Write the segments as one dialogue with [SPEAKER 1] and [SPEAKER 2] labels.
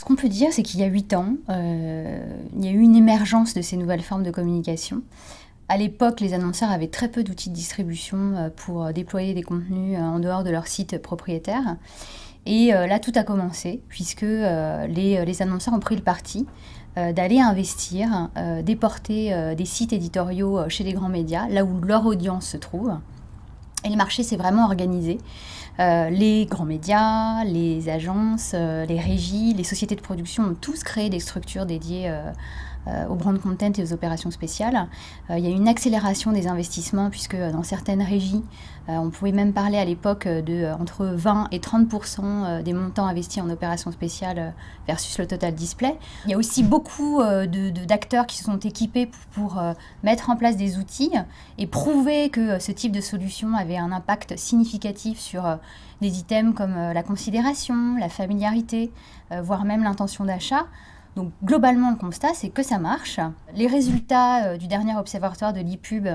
[SPEAKER 1] Ce qu'on peut dire, c'est qu'il y a 8 ans, il y a eu une émergence de ces nouvelles formes de communication. À l'époque, les annonceurs avaient très peu d'outils de distribution pour déployer des contenus en dehors de leur site propriétaire. Et là, tout a commencé, puisque les annonceurs ont pris le parti d'aller investir, déporter des sites éditoriaux chez les grands médias, là où leur audience se trouve. Et le marché s'est vraiment organisé. Les grands médias, les agences, les régies, les sociétés de production ont tous créé des structures dédiées au brand content et aux opérations spéciales. Il y a eu une accélération des investissements puisque dans certaines régies, on pouvait même parler à l'époque de entre 20 et 30% des montants investis en opérations spéciales versus le total display. Il y a aussi beaucoup d'acteurs qui se sont équipés pour mettre en place des outils et prouver que ce type de solution avait un impact significatif sur des items comme la considération, la familiarité, voire même l'intention d'achat. Donc globalement, le constat, c'est que ça marche. Les résultats du dernier observatoire de l'e-pub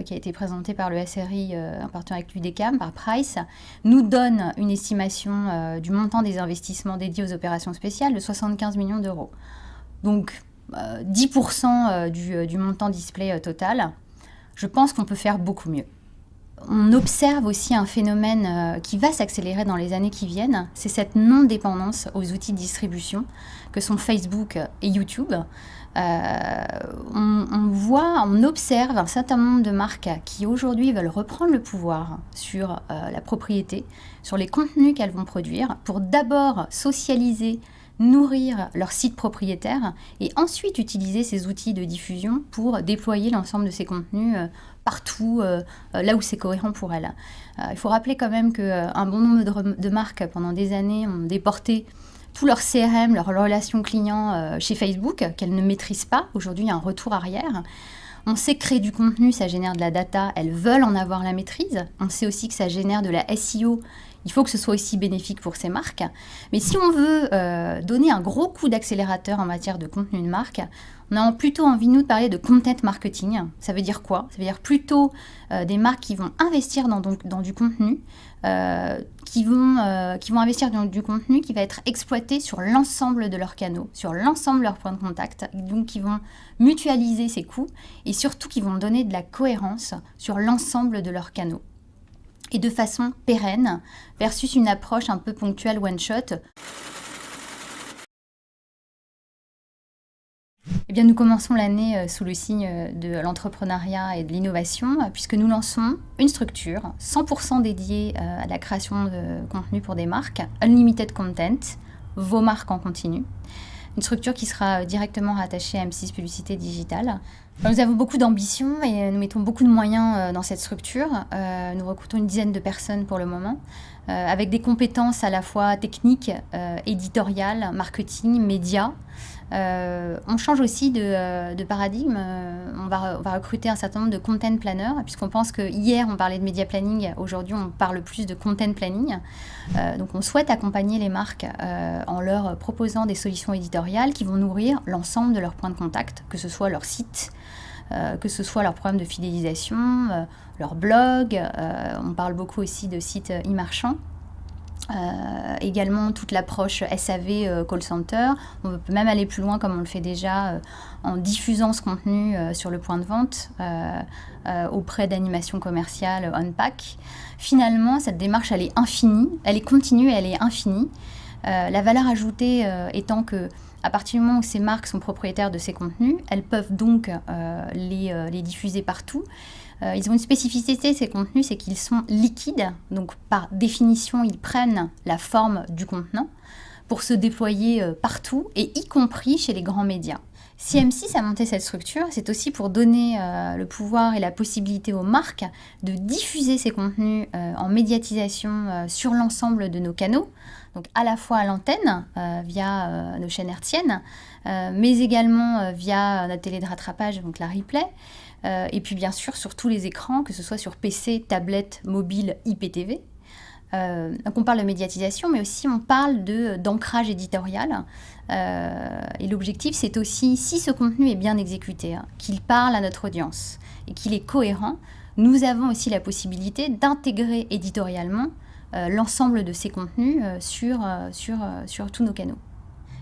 [SPEAKER 1] qui a été présenté par le SRI en partenariat avec l'UDECAM, par Price, nous donnent une estimation du montant des investissements dédiés aux opérations spéciales de 75 millions d'euros. Donc 10% du montant display total. Je pense qu'on peut faire beaucoup mieux. On observe aussi un phénomène qui va s'accélérer dans les années qui viennent, c'est cette non-dépendance aux outils de distribution que sont Facebook et YouTube. On observe un certain nombre de marques qui aujourd'hui veulent reprendre le pouvoir sur la propriété, sur les contenus qu'elles vont produire, pour d'abord socialiser, nourrir leur site propriétaire et ensuite utiliser ces outils de diffusion pour déployer l'ensemble de ces contenus partout, là où c'est cohérent pour elles. Il faut rappeler quand même qu'un bon nombre de marques, pendant des années, ont déporté tout leur CRM, leur relation client chez Facebook, qu'elles ne maîtrisent pas. Aujourd'hui, il y a un retour arrière. On sait que créer du contenu, ça génère de la data, elles veulent en avoir la maîtrise. On sait aussi que ça génère de la SEO. Il faut que ce soit aussi bénéfique pour ces marques. Mais si on veut donner un gros coup d'accélérateur en matière de contenu de marque, on a plutôt envie, nous, de parler de content marketing. Ça veut dire quoi? Ça veut dire plutôt des marques qui vont investir dans du contenu, qui vont investir dans du contenu qui va être exploité sur l'ensemble de leurs canaux, sur l'ensemble de leurs points de contact, donc qui vont mutualiser ces coûts et surtout qui vont donner de la cohérence sur l'ensemble de leurs canaux. Et de façon pérenne, versus une approche un peu ponctuelle one-shot. Eh bien, nous commençons l'année sous le signe de l'entrepreneuriat et de l'innovation, puisque nous lançons une structure 100% dédiée à la création de contenu pour des marques, Unlimited Content, vos marques en continu. Une structure qui sera directement rattachée à M6 Publicité Digitale. Nous avons beaucoup d'ambition et nous mettons beaucoup de moyens dans cette structure. Nous recrutons une dizaine de personnes pour le moment, avec des compétences à la fois techniques, éditoriales, marketing, médias. On change aussi de paradigme. On va recruter un certain nombre de content planners, puisqu'on pense que hier on parlait de media planning, aujourd'hui on parle plus de content planning. Donc on souhaite accompagner les marques en leur proposant des solutions éditoriales qui vont nourrir l'ensemble de leurs points de contact, que ce soit leur site, que ce soit leur programme de fidélisation, leur blog. On parle beaucoup aussi de sites e-marchands. Également toute l'approche SAV call center. On peut même aller plus loin comme on le fait déjà en diffusant ce contenu sur le point de vente auprès d'animations commerciales on-pack. Finalement, cette démarche, elle est infinie, elle est continue et elle est infinie. La valeur ajoutée étant que à partir du moment où ces marques sont propriétaires de ces contenus, elles peuvent donc les diffuser partout. Ils ont une spécificité, ces contenus, c'est qu'ils sont liquides. Donc, par définition, ils prennent la forme du contenant pour se déployer partout, et y compris chez les grands médias. Si M6 a monté cette structure, c'est aussi pour donner le pouvoir et la possibilité aux marques de diffuser ces contenus en médiatisation sur l'ensemble de nos canaux. Donc à la fois à l'antenne, via nos chaînes hertziennes, mais également via notre télé de rattrapage, donc la replay, et puis bien sûr sur tous les écrans, que ce soit sur PC, tablette, mobile, IPTV. Donc on parle de médiatisation, mais aussi on parle d'ancrage éditorial. Et l'objectif, c'est aussi, si ce contenu est bien exécuté, qu'il parle à notre audience et qu'il est cohérent, nous avons aussi la possibilité d'intégrer éditorialement l'ensemble de ces contenus sur tous nos canaux.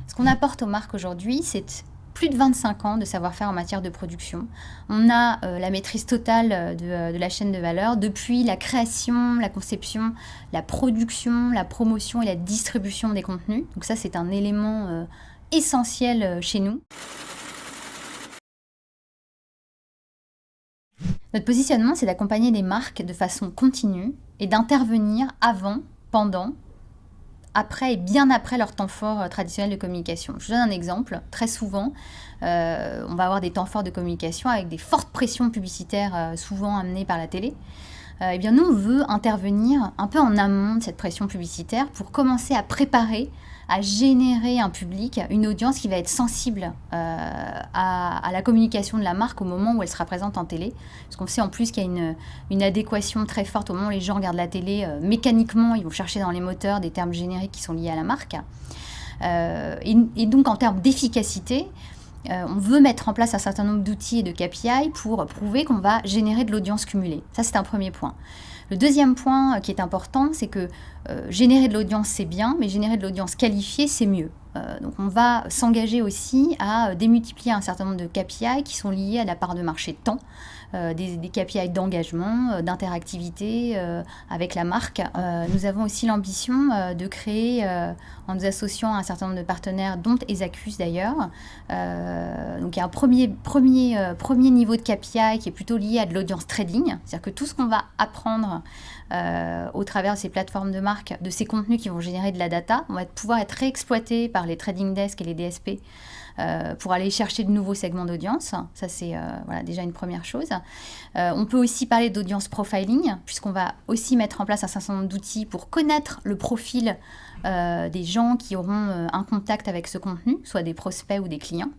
[SPEAKER 1] Ce qu'on apporte aux marques aujourd'hui, c'est plus de 25 ans de savoir-faire en matière de production. On a la maîtrise totale de la chaîne de valeur depuis la création, la conception, la production, la promotion et la distribution des contenus. Donc ça, c'est un élément essentiel chez nous. Notre positionnement, c'est d'accompagner des marques de façon continue et d'intervenir avant, pendant, après et bien après leur temps fort traditionnel de communication. Je vous donne un exemple. Très souvent, on va avoir des temps forts de communication avec des fortes pressions publicitaires souvent amenées par la télé. Eh bien, nous, on veut intervenir un peu en amont de cette pression publicitaire pour commencer à préparer, à générer un public, une audience qui va être sensible à la communication de la marque au moment où elle sera présente en télé. Parce qu'on sait en plus qu'il y a une adéquation très forte au moment où les gens regardent la télé. Mécaniquement, ils vont chercher dans les moteurs des termes génériques qui sont liés à la marque. Et donc, en termes d'efficacité, on veut mettre en place un certain nombre d'outils et de KPI pour prouver qu'on va générer de l'audience cumulée. Ça, c'est un premier point. Le deuxième point qui est important, c'est que générer de l'audience, c'est bien, mais générer de l'audience qualifiée, c'est mieux. Donc on va s'engager aussi à démultiplier un certain nombre de KPI qui sont liés à la part de marché temps, des KPI d'engagement, d'interactivité avec la marque. Nous avons aussi l'ambition de créer, en nous associant à un certain nombre de partenaires, dont Ezacus d'ailleurs, donc il y a un premier niveau de KPI qui est plutôt lié à de l'audience trading, c'est-à-dire que tout ce qu'on va apprendre au travers de ces plateformes de marque, de ces contenus qui vont générer de la data, on va pouvoir être réexploité par les trading desks et les DSP pour aller chercher de nouveaux segments d'audience. Ça, c'est déjà une première chose. On peut aussi parler d'audience profiling, puisqu'on va aussi mettre en place un certain nombre d'outils pour connaître le profil des gens qui auront un contact avec ce contenu, soit des prospects ou des clients.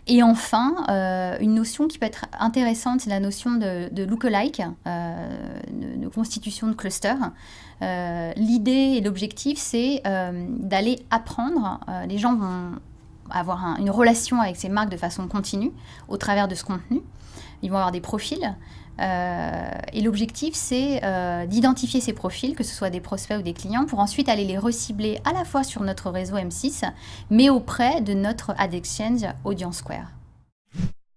[SPEAKER 1] Et enfin, une notion qui peut être intéressante, c'est la notion de lookalike, de constitution de cluster. L'idée et l'objectif, c'est d'aller apprendre. Les gens vont avoir une relation avec ces marques de façon continue au travers de ce contenu. Ils vont avoir des profils. Et l'objectif, c'est d'identifier ces profils, que ce soit des prospects ou des clients, pour ensuite aller les recibler à la fois sur notre réseau M6, mais auprès de notre Ad Exchange Audience Square.